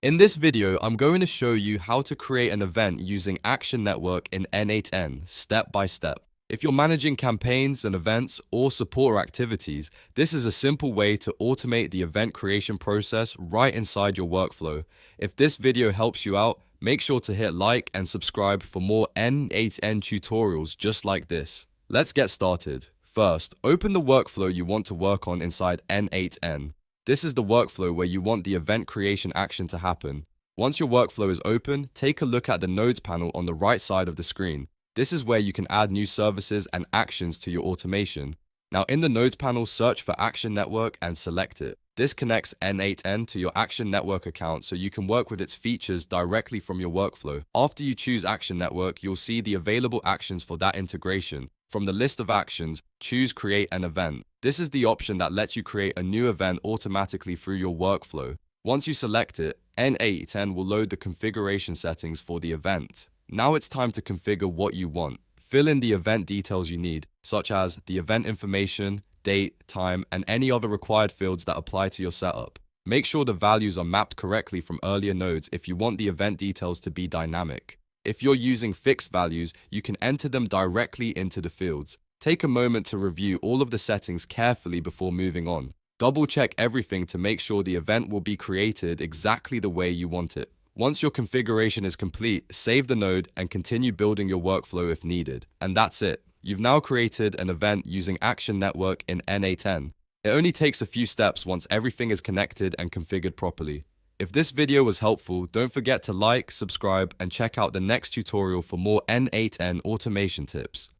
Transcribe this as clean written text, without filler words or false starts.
In this video, I'm going to show you how to create an event using Action Network in N8N, step by step. If you're managing campaigns and events or supporter activities, this is a simple way to automate the event creation process right inside your workflow. If this video helps you out, make sure to hit like and subscribe for more N8N tutorials just like this. Let's get started. First, open the workflow you want to work on inside N8N. This is the workflow where you want the event creation action to happen. Once your workflow is open, take a look at the Nodes panel on the right side of the screen. This is where you can add new services and actions to your automation. Now in the Nodes panel, search for Action Network and select it. This connects N8N to your Action Network account so you can work with its features directly from your workflow. After you choose Action Network, you'll see the available actions for that integration. From the list of actions, choose Create an Event. This is the option that lets you create a new event automatically through your workflow. Once you select it, N8N will load the configuration settings for the event. Now it's time to configure what you want. Fill in the event details you need, such as the event information, date, time, and any other required fields that apply to your setup. Make sure the values are mapped correctly from earlier nodes if you want the event details to be dynamic. If you're using fixed values, you can enter them directly into the fields. Take a moment to review all of the settings carefully before moving on. Double check everything to make sure the event will be created exactly the way you want it. Once your configuration is complete, save the node and continue building your workflow if needed. And that's it. You've now created an event using Action Network in N8N. It only takes a few steps once everything is connected and configured properly. If this video was helpful, don't forget to like, subscribe, and check out the next tutorial for more N8N automation tips.